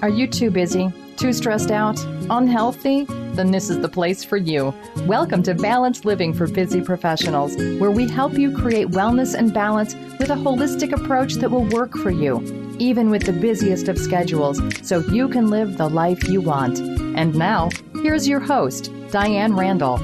Are you too busy? Too stressed out? Unhealthy? Then this is the place for you. Welcome to Balanced Living for Busy Professionals, where we help you create wellness and balance with a holistic approach that will work for you, even with the busiest of schedules, so you can live the life you want. And now, here's your host, Diane Randall.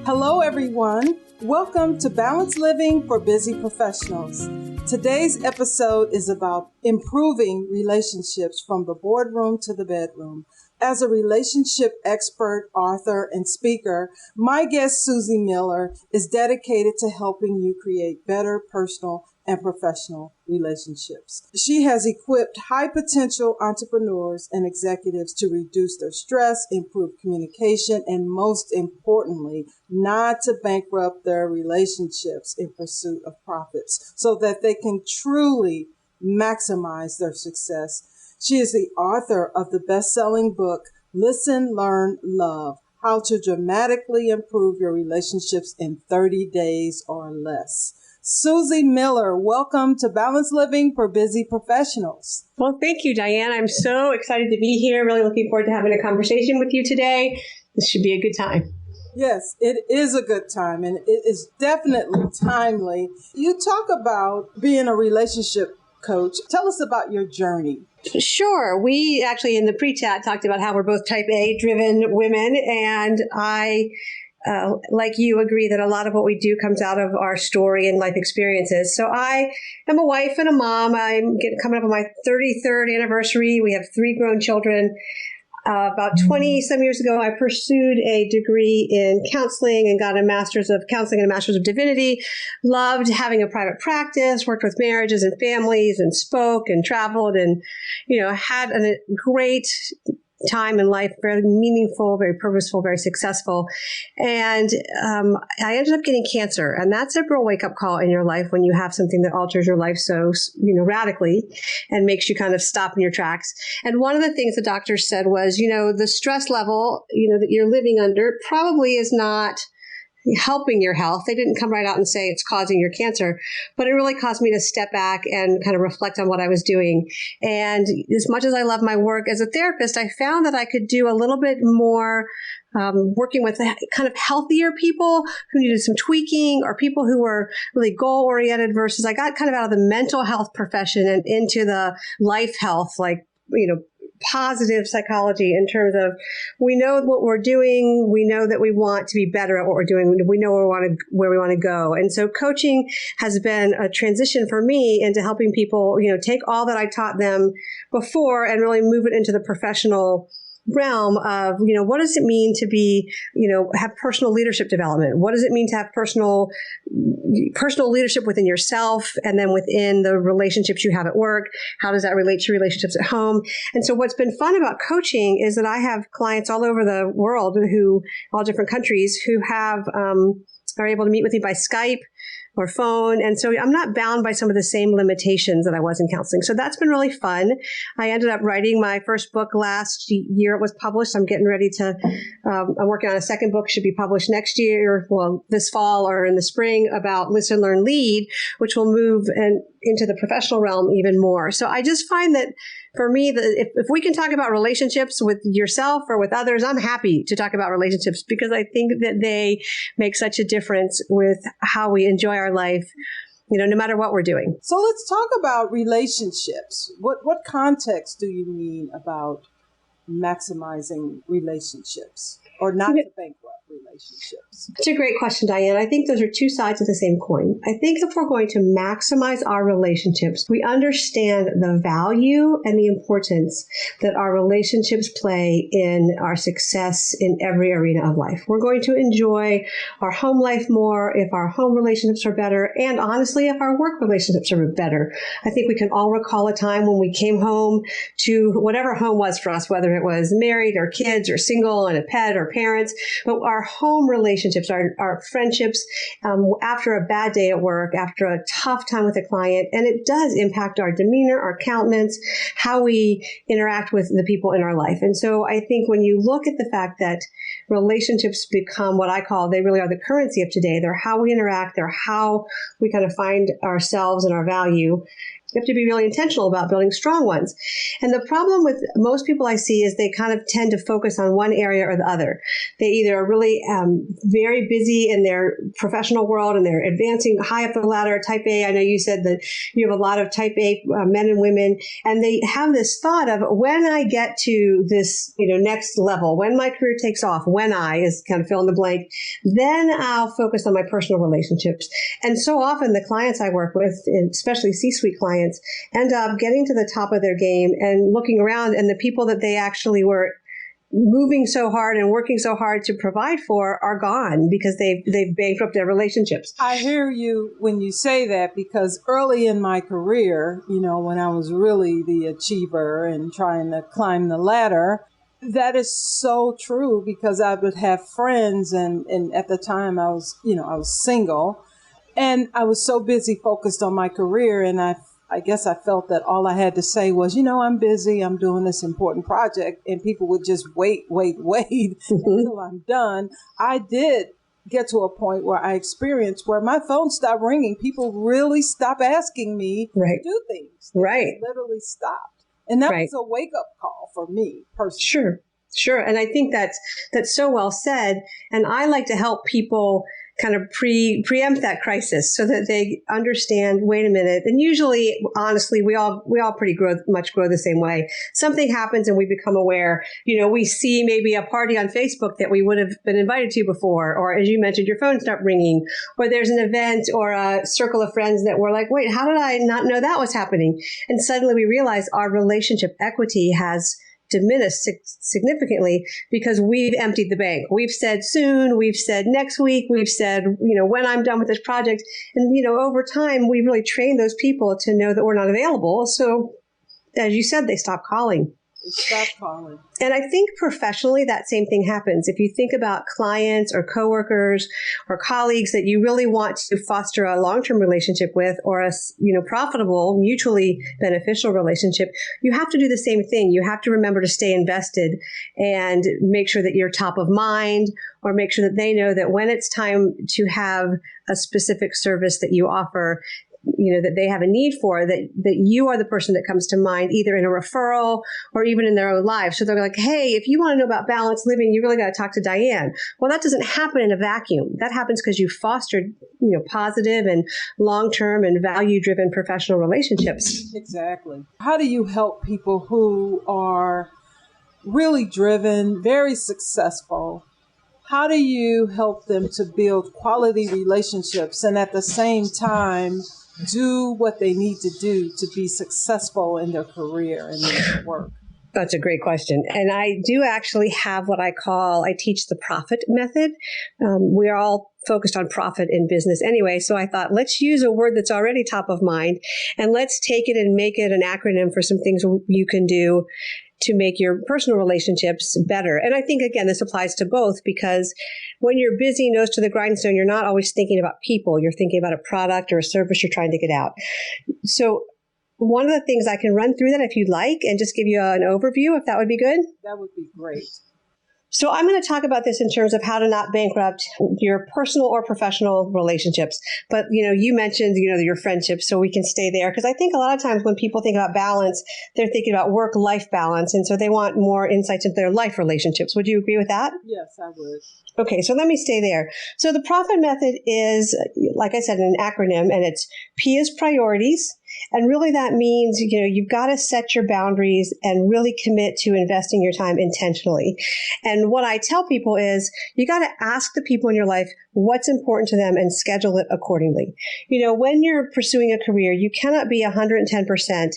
Hello, everyone. Welcome to Balanced Living for Busy Professionals. Today's episode is about improving relationships from the boardroom to the bedroom. As a relationship expert, author, and speaker, my guest, Susie Miller, is dedicated to helping you create better personal and professional relationships. She has equipped high-potential entrepreneurs and executives to reduce their stress, improve communication, and most importantly, not to bankrupt their relationships in pursuit of profits so that they can truly maximize their success. She is the author of the best-selling book, Listen, Learn, Love: How to Dramatically Improve Your Relationships in 30 Days or Less. Susie Miller, welcome to Balanced Living for Busy Professionals. Well, thank you, Diane. I'm so excited to be here. Really looking forward to having a conversation with you today. This should be a good time. Yes, it is a good time, and it is definitely timely. You talk about being a relationship coach. Tell us about your journey. Sure. We actually in the pre-chat talked about how we're both type A driven women, and I like you, agree that a lot of what we do comes out of our story and life experiences. So I am a wife and a mom. I'm coming up on my 33rd anniversary. We have 3 grown children. About 20 some years ago, I pursued a degree in counseling and got a master's of counseling and a master's of divinity. Loved having a private practice, worked with marriages and families and spoke and traveled and, had a great time in life, very meaningful, very purposeful, very successful. And I ended up getting cancer. And that's a real wake-up call in your life when you have something that alters your life so, radically and makes you kind of stop in your tracks. And one of the things the doctors said was, the stress level, that you're living under probably is not helping your health. They didn't come right out and say it's causing your cancer, but it really caused me to step back and kind of reflect on what I was doing. And as much as I love my work as a therapist, I found that I could do a little bit more working with kind of healthier people who needed some tweaking or people who were really goal-oriented versus I got kind of out of the mental health profession and into the life health, positive psychology in terms of we know what we're doing, we know that we want to be better at what we're doing, we know where we want to go. And so coaching has been a transition for me into helping people, take all that I taught them before and really move it into the professional realm of, what does it mean to be, have personal leadership development? What does it mean to have personal leadership within yourself and then within the relationships you have at work? How does that relate to relationships at home? And so what's been fun about coaching is that I have clients all over the world all different countries who are able to meet with me by Skype or phone. And so I'm not bound by some of the same limitations that I was in counseling. So that's been really fun. I ended up writing my first book last year. It was published. I'm getting ready I'm working on a second book, should be published next year, well, this fall or in the spring, about Listen, Learn, Lead, which will move into the professional realm even more. So I just find that for me, if we can talk about relationships with yourself or with others, I'm happy to talk about relationships because I think that they make such a difference with how we enjoy our life, no matter what we're doing. So let's talk about relationships. What context do you mean about maximizing relationships or not to bankrupt relationships? It's a great question, Diane. I think those are two sides of the same coin. I think if we're going to maximize our relationships, we understand the value and the importance that our relationships play in our success in every arena of life. We're going to enjoy our home life more if our home relationships are better, and honestly, if our work relationships are better. I think we can all recall a time when we came home to whatever home was for us, whether it was married or kids or single and a pet or parents, but our home relationships, our friendships, after a bad day at work, after a tough time with a client, and it does impact our demeanor, our countenance, how we interact with the people in our life. And so I think when you look at the fact that relationships become what I call, they really are the currency of today. They're how we interact. They're how we kind of find ourselves and our value. You have to be really intentional about building strong ones. And the problem with most people I see is they kind of tend to focus on one area or the other. They either are really very busy in their professional world and they're advancing high up the ladder, type A. I know you said that you have a lot of type A men and women, and they have this thought of when I get to this, next level, when my career takes off, when I is kind of fill in the blank, then I'll focus on my personal relationships. And so often the clients I work with, especially C-suite clients, end up getting to the top of their game and looking around, and the people that they actually were moving so hard and working so hard to provide for are gone because they've bankrupted their relationships. I hear you when you say that, because early in my career, when I was really the achiever and trying to climb the ladder, that is so true, because I would have friends and at the time I was single, and I was so busy focused on my career, and I guess I felt that all I had to say was, I'm busy, I'm doing this important project, and people would just wait until I'm done. I did get to a point where I experienced where my phone stopped ringing. People really stopped asking me to do things. They literally stopped. And that was a wake-up call for me personally. Sure. And I think that's so well said. And I like to help people kind of preempt that crisis so that they understand, wait a minute. And usually, honestly, we all pretty grow the same way. Something happens and we become aware. We see maybe a party on Facebook that we would have been invited to before, or as you mentioned, your phone stopped ringing, or there's an event or a circle of friends that we're like, wait, how did I not know that was happening? And suddenly we realize our relationship equity has diminished significantly because we've emptied the bank. We've said soon, we've said next week, we've said, when I'm done with this project. And, over time, we've really trained those people to know that we're not available. So as you said, they stop calling. Stop calling. And I think professionally, that same thing happens. If you think about clients or coworkers or colleagues that you really want to foster a long-term relationship with, or a profitable, mutually beneficial relationship, you have to do the same thing. You have to remember to stay invested and make sure that you're top of mind, or make sure that they know that when it's time to have a specific service that you offer, that they have a need for, that you are the person that comes to mind, either in a referral or even in their own life. So they're like, hey, if you want to know about balanced living, you really got to talk to Diane. Well, that doesn't happen in a vacuum. That happens because you fostered, positive and long-term and value-driven professional relationships. Exactly. How do you help people who are really driven, very successful? How do you help them to build quality relationships and at the same time do what they need to do to be successful in their career and in their work? That's a great question. And I do actually have what I teach the profit method. We are all focused on profit in business anyway. So I thought, let's use a word that's already top of mind, and let's take it and make it an acronym for some things you can do to make your personal relationships better. And I think, again, this applies to both, because when you're busy, nose to the grindstone, you're not always thinking about people. You're thinking about a product or a service you're trying to get out. So one of the things, I can run through that if you'd like and just give you an overview, if that would be good. That would be great. So I'm going to talk about this in terms of how to not bankrupt your personal or professional relationships. But, you mentioned, your friendships, so we can stay there. Because I think a lot of times when people think about balance, they're thinking about work-life balance. And so they want more insights into their life relationships. Would you agree with that? Yes, I would. Okay, so let me stay there. So the profit method is, like I said, an acronym, and it's P is priorities. And really that means, you've got to set your boundaries and really commit to investing your time intentionally. And what I tell people is you got to ask the people in your life what's important to them and schedule it accordingly. When you're pursuing a career, you cannot be 110%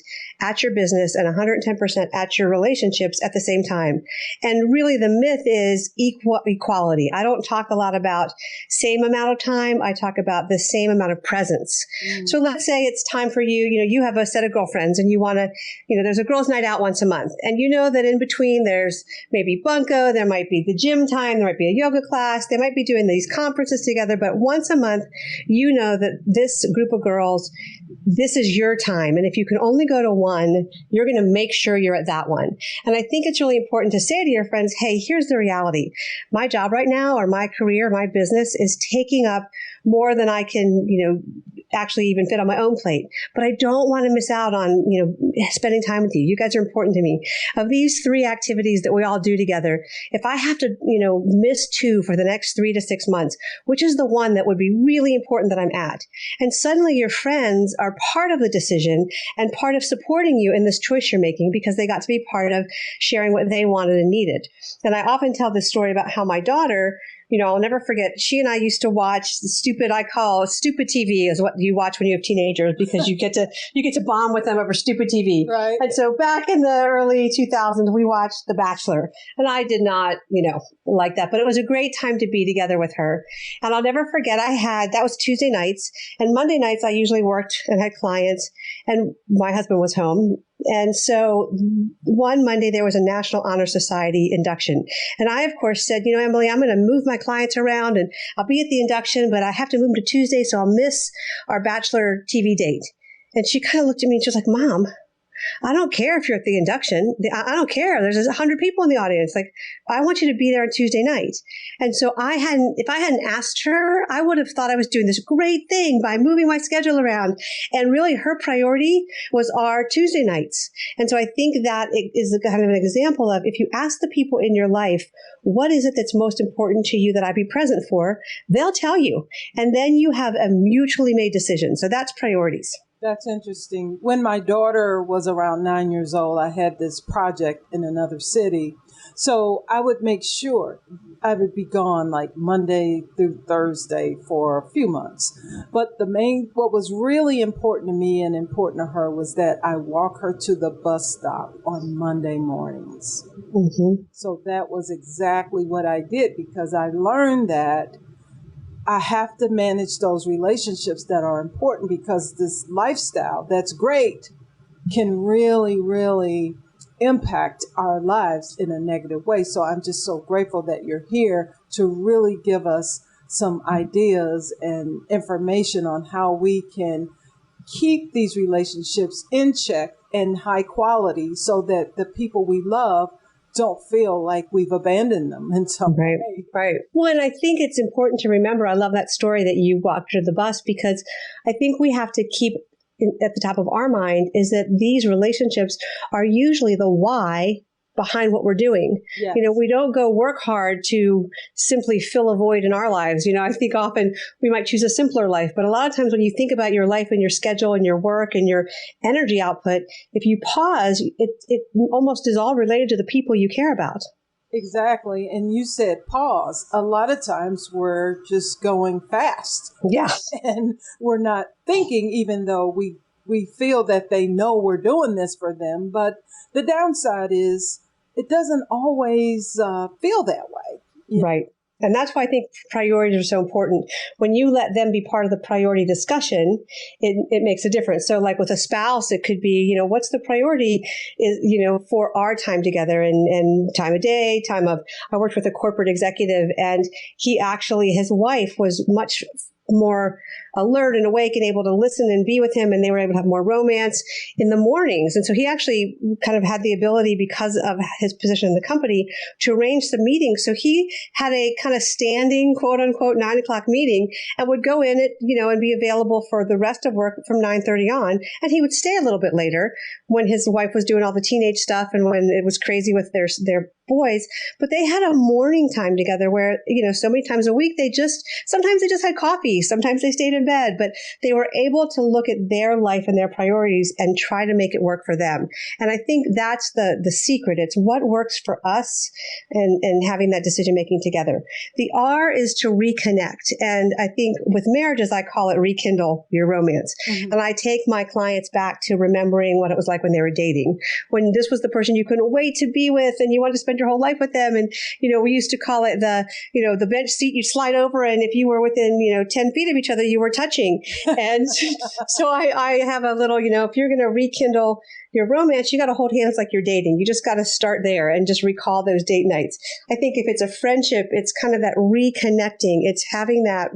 at your business and 110% at your relationships at the same time. And really the myth is equality. I don't talk a lot about same amount of time. I talk about the same amount of presence. So let's say it's time for you, you have a set of girlfriends and you want to, there's a girls' night out once a month. And that in between there's maybe bunko, there might be the gym time, there might be a yoga class, they might be doing these conferences together. But once a month, that this group of girls, this is your time. And if you can only go to one, you're going to make sure you're at that one. And I think it's really important to say to your friends, hey, here's the reality. My job right now, or my career, my business is taking up more than I can, actually even fit on my own plate. But I don't want to miss out on, spending time with you. You guys are important to me. Of these 3 activities that we all do together, if I have to, miss 2 for the next 3 to 6 months, which is the one that would be really important that I'm at? And suddenly your friends are part of the decision and part of supporting you in this choice you're making because they got to be part of sharing what they wanted and needed. And I often tell this story about how my daughter, I'll never forget, she and I used to watch I call stupid TV is what you watch when you have teenagers because you get to bond with them over stupid TV. Right. And so back in the early 2000s, we watched The Bachelor. And I did not, like that, but it was a great time to be together with her. And I'll never forget, that was Tuesday nights, and Monday nights I usually worked and had clients, and my husband was home. And so one Monday there was a National Honor Society induction. And I, of course, said, Emily, I'm going to move my clients around and I'll be at the induction, but I have to move to Tuesday, so I'll miss our Bachelor TV date. And she kind of looked at me and she was like, Mom, I don't care if you're at the induction. I don't care. There's 100 people in the audience. Like, I want you to be there on Tuesday night. And so if I hadn't asked her, I would have thought I was doing this great thing by moving my schedule around. And really her priority was our Tuesday nights. And so I think that it is kind of an example of if you ask the people in your life, what is it that's most important to you that I be present for? They'll tell you. And then you have a mutually made decision. So that's priorities. That's interesting. When my daughter was around 9 years old, I had this project in another city. So I would make sure I would be gone like Monday through Thursday for a few months. But what was really important to me and important to her was that I walk her to the bus stop on Monday mornings. Mm-hmm. So that was exactly what I did because I learned that I have to manage those relationships that are important because this lifestyle that's great can really, really impact our lives in a negative way. So I'm just so grateful that you're here to really give us some ideas and information on how we can keep these relationships in check and high quality so that the people we love don't feel like we've abandoned them in some way. Right. Well, and I think it's important to remember, I love that story that you walked to the bus because I think we have to keep at the top of our mind is that these relationships are usually the why behind what we're doing. Yes. We don't go work hard to simply fill a void in our lives. I think often we might choose a simpler life, but a lot of times when you think about your life and your schedule and your work and your energy output, if you pause, it almost is all related to the people you care about. Exactly. And you said pause. A lot of times we're just going fast. Yeah. And we're not thinking, even though we feel that they know we're doing this for them. But the downside is it doesn't always feel that way. Right. And that's why I think priorities are so important. When you let them be part of the priority discussion, it makes a difference. So like with a spouse, it could be, what's the priority is, for our time together and time of day, I worked with a corporate executive and his wife was much more alert and awake and able to listen and be with him, and they were able to have more romance in the mornings. And so he actually kind of had the ability, because of his position in the company, to arrange some meetings. So he had a kind of standing, quote unquote, 9 o'clock meeting and would go in at, and be available for the rest of work from 9:30 on. And he would stay a little bit later when his wife was doing all the teenage stuff and when it was crazy with their boys. But they had a morning time together where, so many times a week, sometimes they just had coffee. Sometimes they stayed in bed, but they were able to look at their life and their priorities and try to make it work for them. And I think that's the secret. It's what works for us and having that decision making together. The R is to reconnect. And I think with marriages, I call it rekindle your romance. Mm-hmm. And I take my clients back to remembering what it was like when they were dating, when this was the person you couldn't wait to be with and you wanted to spend your whole life with them. And, we used to call it the bench seat you slide over. And if you were within, 10 feet of each other, you were touching. And so I have a little, if you're going to rekindle your romance, you got to hold hands like you're dating. You just got to start there and just recall those date nights. I think if it's a friendship, it's kind of that reconnecting. It's having that,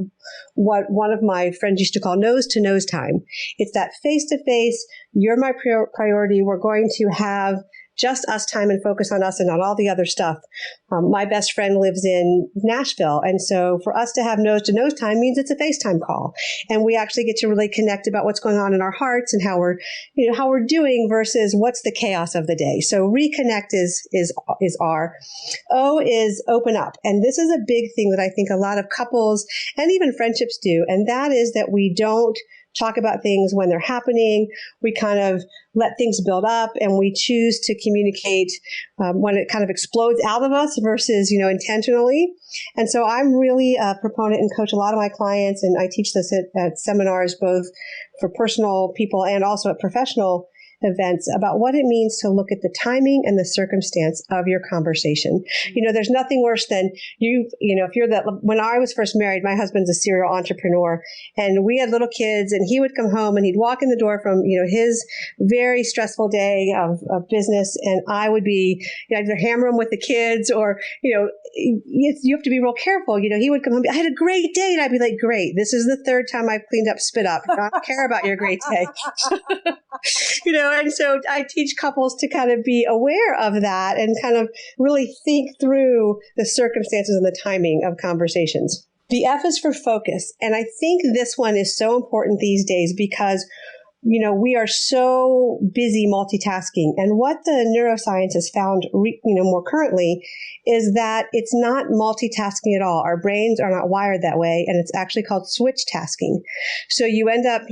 what one of my friends used to call nose to nose time. It's that face to face. You're my priority. We're going to have just us time and focus on us and not all the other stuff. My best friend lives in Nashville. And so for us to have nose to nose time means it's a FaceTime call. And we actually get to really connect about what's going on in our hearts and how we're doing versus what's the chaos of the day. So reconnect is R. O is open up. And this is a big thing that I think a lot of couples and even friendships do. And that is that we don't talk about things when they're happening. We kind of let things build up and we choose to communicate when it kind of explodes out of us versus, intentionally. And so I'm really a proponent and coach a lot of my clients, and I teach this at seminars, both for personal people and also at professional events, about what it means to look at the timing and the circumstance of your conversation. There's nothing worse than when I was first married, my husband's a serial entrepreneur and we had little kids, and he would come home and he'd walk in the door from, his very stressful day of business. And I would be either hammer him with the kids or, you have to be real careful. He would come home, I had a great day. And I'd be like, great. This is the third time I've cleaned up spit up. I don't care about your great day. And so I teach couples to kind of be aware of that and kind of really think through the circumstances and the timing of conversations. The F is for focus. And I think this one is so important these days because we are so busy multitasking. And what the neuroscience has found, more currently is that it's not multitasking at all. Our brains are not wired that way. And it's actually called switch tasking. So you end up,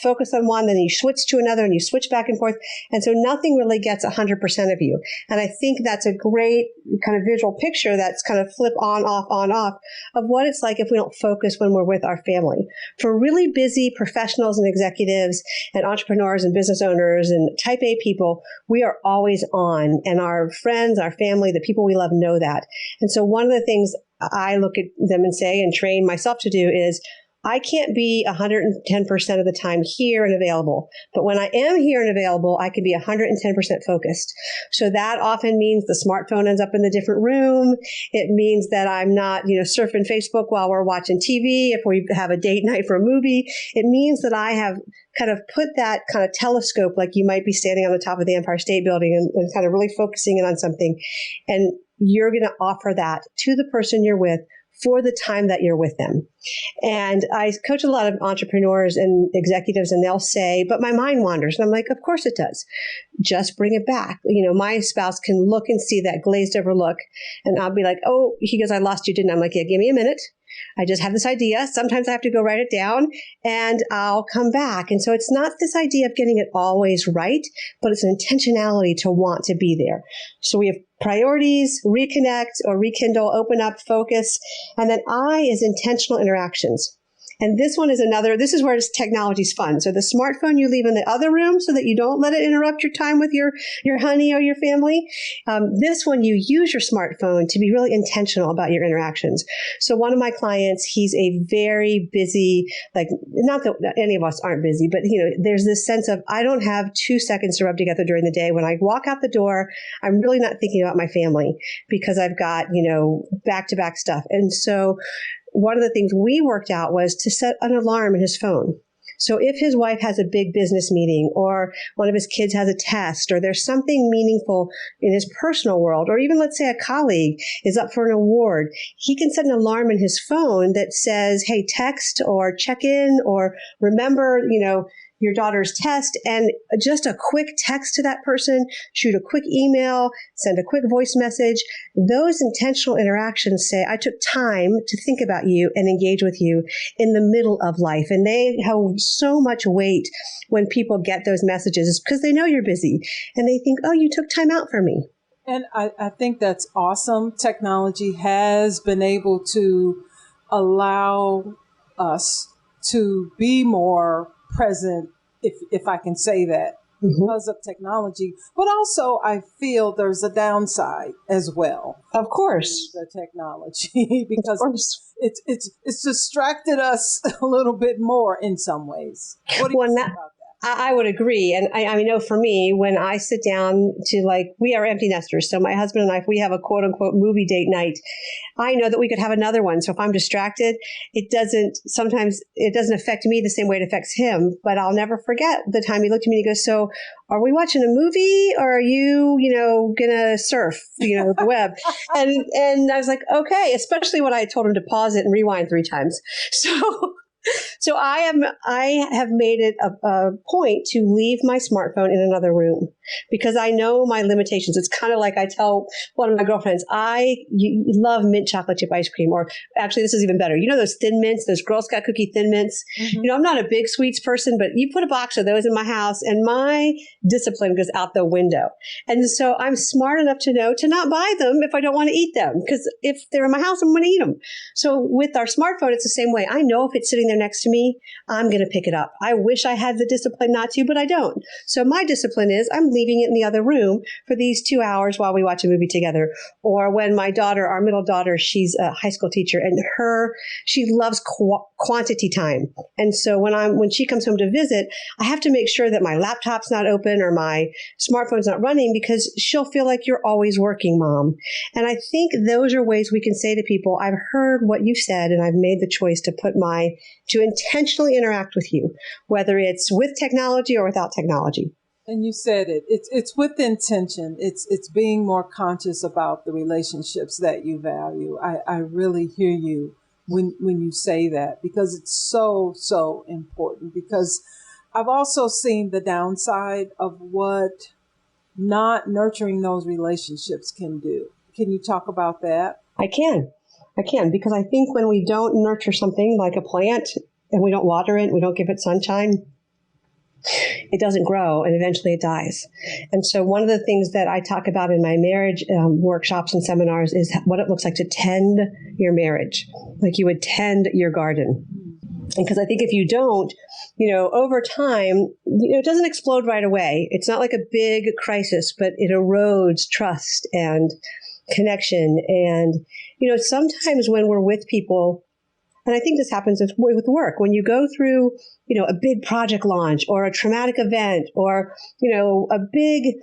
focus on one, then you switch to another and you switch back and forth. And so nothing really gets 100% of you. And I think that's a great kind of visual picture that's kind of flip on, off of what it's like if we don't focus when we're with our family. For really busy professionals and executives and entrepreneurs and business owners and type A people, we are always on. And our friends, our family, the people we love know that. And so one of the things I look at them and say and train myself to do is I can't be 110% of the time here and available. But when I am here and available, I can be 110% focused. So that often means the smartphone ends up in the different room. It means that I'm not, surfing Facebook while we're watching TV. If we have a date night for a movie, it means that I have kind of put that kind of telescope, like you might be standing on the top of the Empire State Building and kind of really focusing in on something. And you're going to offer that to the person you're with for the time that you're with them. And I coach a lot of entrepreneurs and executives, and they'll say, but my mind wanders. And I'm like, of course it does. Just bring it back. My spouse can look and see that glazed over look. And I'll be like, oh, he goes, I lost you, didn't I? I'm like, yeah, give me a minute. I just have this idea. Sometimes I have to go write it down and I'll come back. And so it's not this idea of getting it always right, but it's an intentionality to want to be there. So we have priorities, reconnect or rekindle, open up, focus. And then I is intentional interactions. And this one is this is where technology's fun. So the smartphone you leave in the other room so that you don't let it interrupt your time with your honey or your family. This one, you use your smartphone to be really intentional about your interactions. So one of my clients, he's a very busy, not that any of us aren't busy, but there's this sense of, I don't have 2 seconds to rub together during the day. When I walk out the door, I'm really not thinking about my family because I've got, back-to-back stuff. And so one of the things we worked out was to set an alarm in his phone. So if his wife has a big business meeting or one of his kids has a test or there's something meaningful in his personal world, or even let's say a colleague is up for an award, he can set an alarm in his phone that says, hey, text or check in or remember, your daughter's test, and just a quick text to that person, shoot a quick email, send a quick voice message. Those intentional interactions say, I took time to think about you and engage with you in the middle of life. And they hold so much weight when people get those messages because they know you're busy and they think, oh, you took time out for me. And I think that's awesome. Technology has been able to allow us to be more present, if I can say that, because of technology. But also, I feel there's a downside as well. Of course, the technology, because it's distracted us a little bit more in some ways. What do you think about that? I would agree. And I know for me, when I sit down to we are empty nesters. So my husband and I, if we have a quote unquote movie date night, I know that we could have another one. So if I'm distracted, sometimes it doesn't affect me the same way it affects him, but I'll never forget the time he looked at me and he goes, so are we watching a movie or are you, going to surf, the web? And I was like, okay, especially when I told him to pause it and rewind 3 times. So I have made it a point to leave my smartphone in another room because I know my limitations. It's kind of like I tell one of my girlfriends, you love mint chocolate chip ice cream, or actually this is even better. Those Thin Mints, those Girl Scout cookie Thin Mints. Mm-hmm. I'm not a big sweets person, but you put a box of those in my house and my discipline goes out the window. And so I'm smart enough to know to not buy them if I don't want to eat them, because if they're in my house, I'm going to eat them. So with our smartphone, it's the same way. I know if it's sitting there next to me, I'm going to pick it up. I wish I had the discipline not to, but I don't. So my discipline is I'm leaving it in the other room for these 2 hours while we watch a movie together. Or when my daughter, our middle daughter, she's a high school teacher, and she loves quantity time. And so when she comes home to visit, I have to make sure that my laptop's not open or my smartphone's not running, because she'll feel like you're always working, Mom. And I think those are ways we can say to people, I've heard what you've said, and I've made the choice to intentionally interact with you, whether it's with technology or without technology. And you said it. It's with intention. It's being more conscious about the relationships that you value. I really hear you when you say that, because it's so important. Because I've also seen the downside of what not nurturing those relationships can do. Can you talk about that? I can, because I think when we don't nurture something like a plant and we don't water it, we don't give it sunshine, it doesn't grow and eventually it dies. And so one of the things that I talk about in my marriage workshops and seminars is what it looks like to tend your marriage, like you would tend your garden. Because I think if you don't, over time, it doesn't explode right away. It's not like a big crisis, but it erodes trust and connection. And, sometimes when we're with people, and I think this happens with work, when you go through, a big project launch or a traumatic event or, a big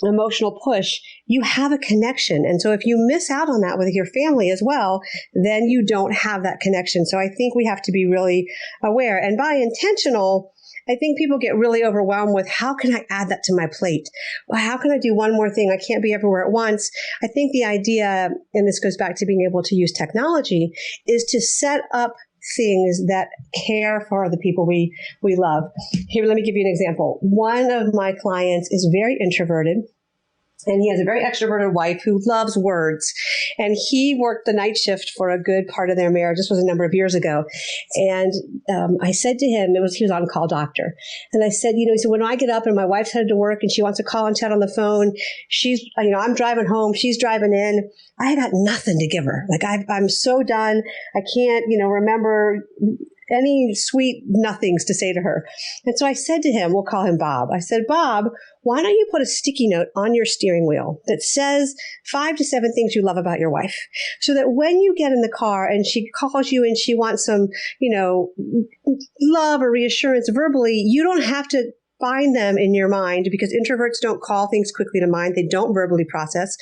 emotional push, you have a connection. And so if you miss out on that with your family as well, then you don't have that connection. So I think we have to be really aware. And by intentional, I think people get really overwhelmed with, how can I add that to my plate? Well, how can I do one more thing? I can't be everywhere at once. I think the idea, and this goes back to being able to use technology, is to set up things that care for the people we love. Here, let me give you an example. One of my clients is very introverted, and he has a very extroverted wife who loves words. And he worked the night shift for a good part of their marriage. This was a number of years ago. And I said to him, he was on-call doctor. And I said, he said, when I get up and my wife's headed to work and she wants to call and chat on the phone, I'm driving home, she's driving in, I got nothing to give her. Like I'm so done. I can't, remember any sweet nothings to say to her. And so I said to him, we'll call him Bob. I said, Bob, why don't you put a sticky note on your steering wheel that says 5 to 7 things you love about your wife, so that when you get in the car and she calls you and she wants some, love or reassurance verbally, you don't have to find them in your mind, because introverts don't call things quickly to mind. They don't verbally process.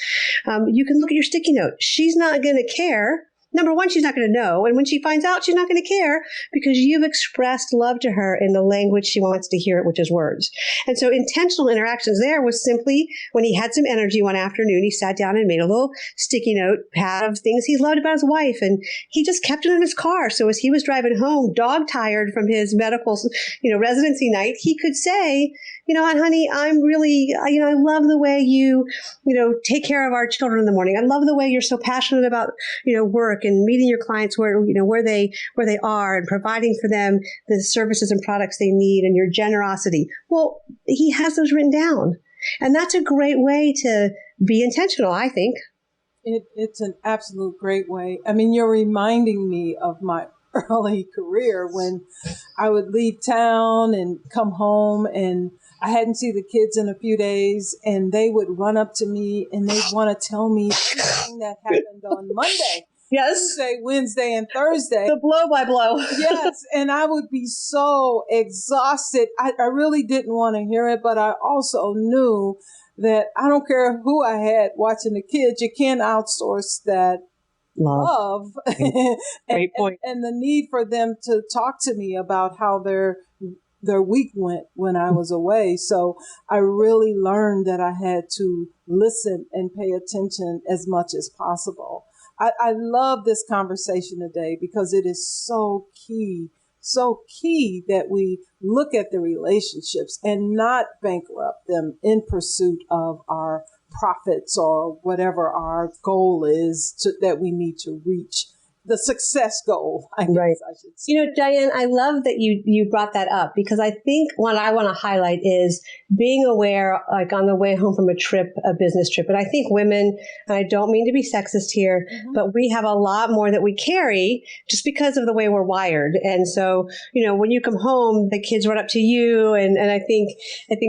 You can look at your sticky note. She's not going to care. Number one, she's not going to know. And when she finds out, she's not going to care, because you've expressed love to her in the language she wants to hear it, which is words. And so intentional interactions there was simply when he had some energy one afternoon, he sat down and made a little sticky note pad of things he loved about his wife. And he just kept it in his car. So as he was driving home, dog tired from his medical, residency night, he could say, honey, I'm really, I love the way you, take care of our children in the morning. I love the way you're so passionate about, work and meeting your clients where they are and providing for them the services and products they need, and your generosity. Well, he has those written down. And that's a great way to be intentional, I think. It's an absolute great way. I mean, you're reminding me of my early career when I would leave town and come home, and I hadn't seen the kids in a few days, and they would run up to me and they'd want to tell me everything that happened on Monday. Yes. Tuesday, Wednesday, and Thursday. The blow by blow. Yes. And I would be so exhausted. I really didn't want to hear it, but I also knew that I don't care who I had watching the kids, you can't outsource that love Great point. and the need for them to talk to me about how their week went when I was away. So I really learned that I had to listen and pay attention as much as possible. I love this conversation today because it is so key that we look at the relationships and not bankrupt them in pursuit of our profits or whatever our goal is that we need to reach. The success goal, I guess I should say. You know, Diane, I love that you brought that up because I think what I want to highlight is being aware, like on the way home from a business trip. And I think women, and I don't mean to be sexist here, but we have a lot more that we carry just because of the way we're wired. And so, you know, when you come home, the kids run up to you. And I think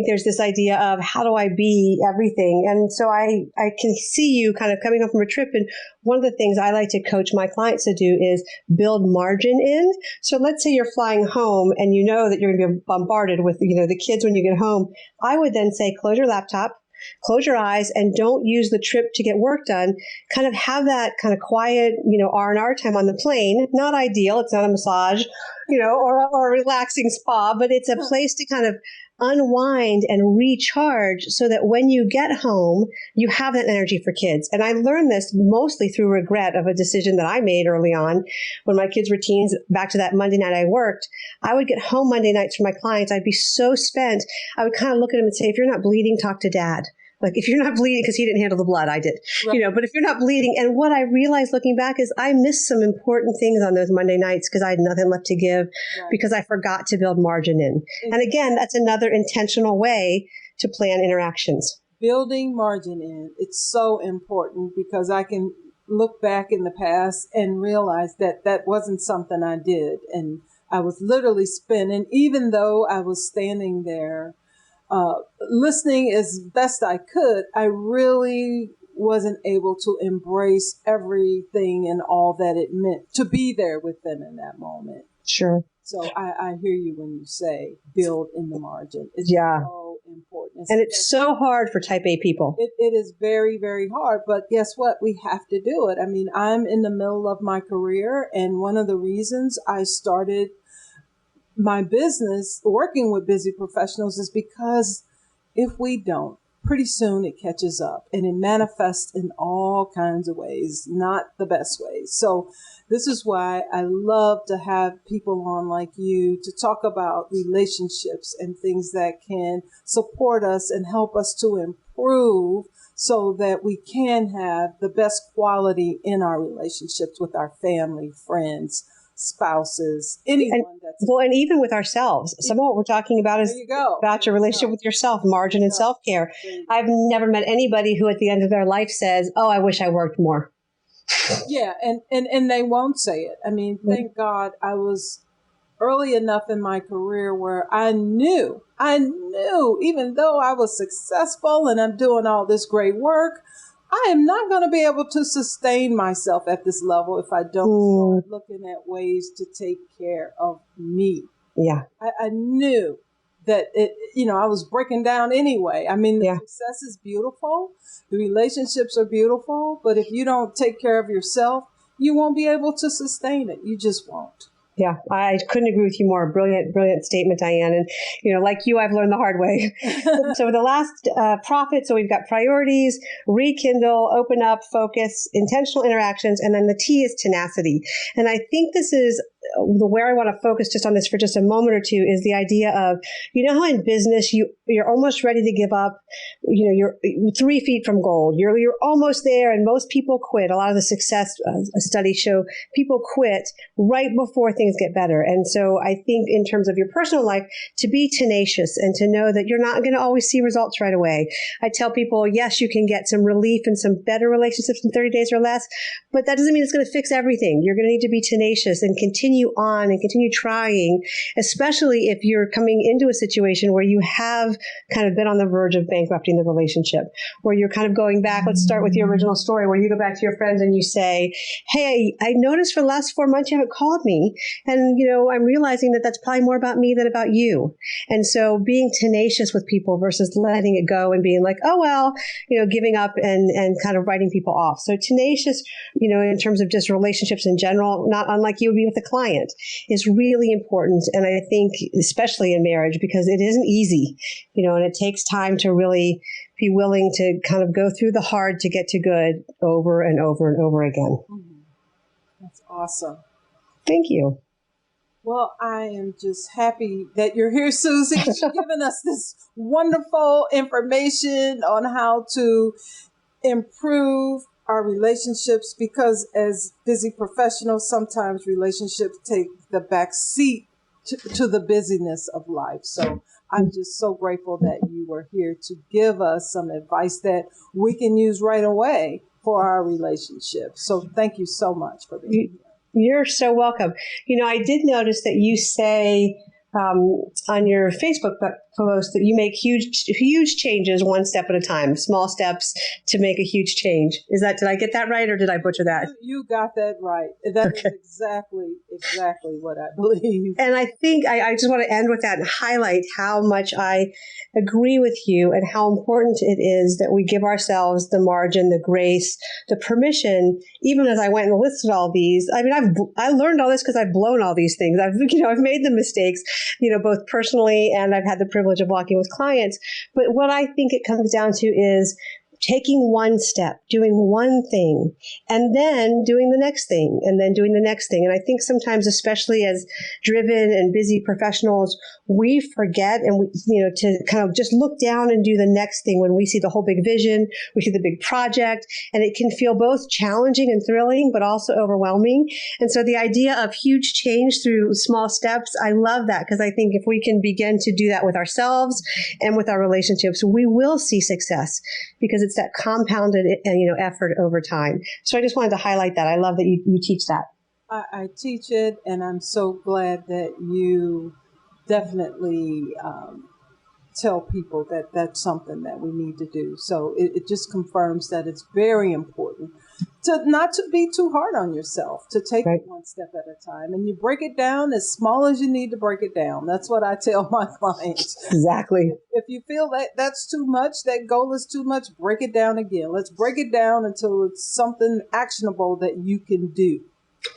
there's this idea of how do I be everything? And so I can see you kind of coming home from a trip. And one of the things I like to coach my clients to do is build margin in. So let's say you're flying home and you know that you're going to be bombarded with, you know, the kids when you get home. I would then say, close your laptop, close your eyes, and don't use the trip to get work done. Kind of have that kind of quiet, you know, R&R time on the plane. Not ideal. It's not a massage, you know, or a relaxing spa, but it's a place to kind of unwind and recharge so that when you get home, you have that energy for kids. And I learned this mostly through regret of a decision that I made early on when my kids were teens. Back to that Monday night I worked, I would get home Monday nights for my clients. I'd be so spent. I would kind of look at them and say, if you're not bleeding, talk to dad. Like if you're not bleeding, because he didn't handle the blood, I did, you know, but if you're not bleeding. And what I realized looking back is I missed some important things on those Monday nights because I had nothing left to give because I forgot to build margin in. And again, that's another intentional way to plan interactions. Building margin in. It's so important because I can look back in the past and realize that that wasn't something I did. And I was literally spinning, even though I was standing there listening as best I could, I really wasn't able to embrace everything and all that it meant to be there with them in that moment. Sure. So I hear you when you say build in the margin. It's so important. And it's so hard for type A people. It is very, very hard. But guess what? We have to do it. I mean, I'm in the middle of my career. And one of the reasons I started my business working with busy professionals is because if we don't, pretty soon it catches up and it manifests in all kinds of ways, not the best ways. So this is why I love to have people on like you to talk about relationships and things that can support us and help us to improve so that we can have the best quality in our relationships with our family, friends, spouses, anyone and even with ourselves. Some of what we're talking about is about your relationship with yourself, margin and self-care. I've never met anybody who at the end of their life says, oh, I wish I worked more. Yeah. And they won't say it. I mean, thank God I was early enough in my career where I knew, even though I was successful and I'm doing all this great work, I am not going to be able to sustain myself at this level if I don't start looking at ways to take care of me. Yeah. I knew that I was breaking down anyway. I mean, the success is beautiful. The relationships are beautiful. But if you don't take care of yourself, you won't be able to sustain it. You just won't. Yeah, I couldn't agree with you more. Brilliant, brilliant statement, Diane. And, like you, I've learned the hard way. So the last profit, so we've got priorities, rekindle, open up, focus, intentional interactions, and then the T is tenacity. And I think this is where I want to focus just on this for just a moment or two is the idea of, how in business, you're almost ready to give up, you're 3 feet from gold. You're almost there, and most people quit. A lot of the success studies show people quit right before things get better. And so I think in terms of your personal life, to be tenacious and to know that you're not going to always see results right away. I tell people, yes, you can get some relief and some better relationships in 30 days or less, but that doesn't mean it's going to fix everything. You're going to need to be tenacious and continue continue on and continue trying, especially if you're coming into a situation where you have kind of been on the verge of bankrupting the relationship, where you're kind of going back. Let's start with your original story where you go back to your friends and you say, hey, I noticed for the last 4 months you haven't called me. And, I'm realizing that that's probably more about me than about you. And so being tenacious with people versus letting it go and being like, oh, well, giving up and kind of writing people off. So tenacious, in terms of just relationships in general, not unlike you would be with a client, is really important. And I think especially in marriage, because it isn't easy, and it takes time to really be willing to kind of go through the hard to get to good over and over and over again. Mm-hmm. That's awesome. Thank you. Well, I am just happy that you're here, Susie. You've given us this wonderful information on how to improve our relationships, because as busy professionals, sometimes relationships take the back seat to the busyness of life. So I'm just so grateful that you were here to give us some advice that we can use right away for our relationship. So thank you so much for being here. You're so welcome. I did notice that you say on your Facebook post that you make huge changes one step at a time, small steps to make a huge change. Did I get that right, or did I butcher that? You got that right. That is exactly what I believe. And I think I just want to end with that and highlight how much I agree with you and how important it is that we give ourselves the margin, the grace, the permission. Even as I went and listed all these, I mean, I learned all this because I've blown all these things. I've made the mistakes, both personally, and I've had the privilege of walking with clients. But what I think it comes down to is taking one step, doing one thing, and then doing the next thing, and then doing the next thing. And I think sometimes, especially as driven and busy professionals, we forget to kind of just look down and do the next thing when we see the whole big vision, we see the big project, and it can feel both challenging and thrilling, but also overwhelming. And so the idea of huge change through small steps, I love that, because I think if we can begin to do that with ourselves and with our relationships, we will see success, because it's that compounded, effort over time. So I just wanted to highlight that. I love that you teach that. I teach it, and I'm so glad that you definitely tell people that that's something that we need to do. So it just confirms that it's very important to not to be too hard on yourself, to take it one step at a time. And you break it down as small as you need to break it down. That's what I tell my clients. Exactly. If you feel that that's too much, that goal is too much, break it down again. Let's break it down until it's something actionable that you can do.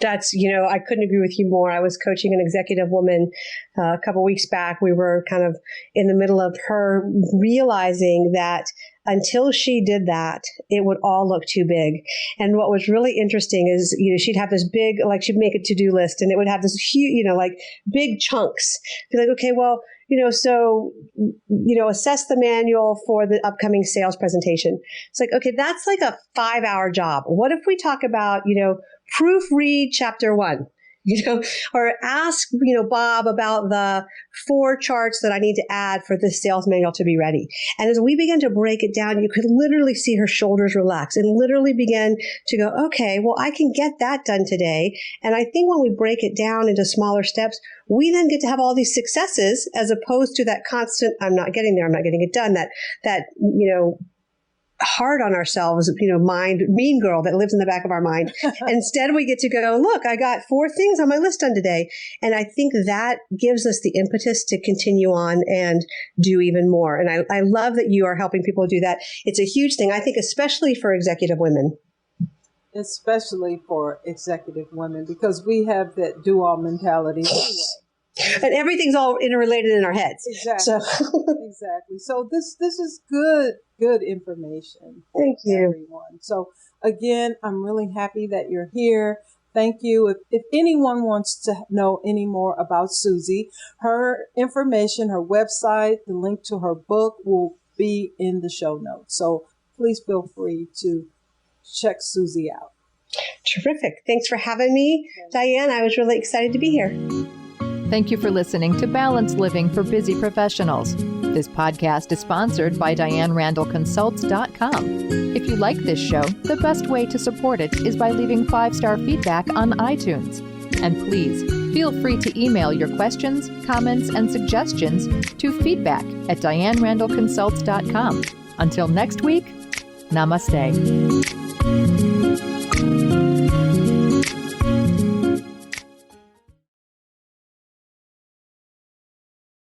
That's, I couldn't agree with you more. I was coaching an executive woman a couple weeks back. We were kind of in the middle of her realizing that until she did that, it would all look too big. And what was really interesting is, she'd have this big, she'd make a to-do list, and it would have this huge, big chunks. Be like, okay, well, assess the manual for the upcoming sales presentation. It's like, okay, that's like a 5-hour job. What if we talk about, proofread chapter 1, or ask, Bob about the 4 charts that I need to add for this sales manual to be ready. And as we began to break it down, you could literally see her shoulders relax and literally begin to go, okay, well, I can get that done today. And I think when we break it down into smaller steps, we then get to have all these successes, as opposed to that constant, I'm not getting there, I'm not getting it done, that hard on ourselves, mean girl that lives in the back of our mind. Instead, we get to go, look, I got 4 things on my list done today. And I think that gives us the impetus to continue on and do even more. And I love that you are helping people do that. It's a huge thing, I think, especially for executive women. Especially for executive women, because we have that do-all mentality anyway. And everything's all interrelated in our heads. Exactly. Exactly. So this is good information for everyone. So again, I'm really happy that you're here. Thank you. If anyone wants to know any more about Susie, her information, her website, the link to her book will be in the show notes. So please feel free to check Susie out. Terrific. Thanks for having me, Diane. I was really excited to be here. Thank you for listening to Balanced Living for Busy Professionals. This podcast is sponsored by DianeRandallConsults.com. If you like this show, the best way to support it is by leaving 5-star feedback on iTunes. And please, Feel free to email your questions, comments, and suggestions to feedback@dianerandallconsults.com. Until next week, namaste.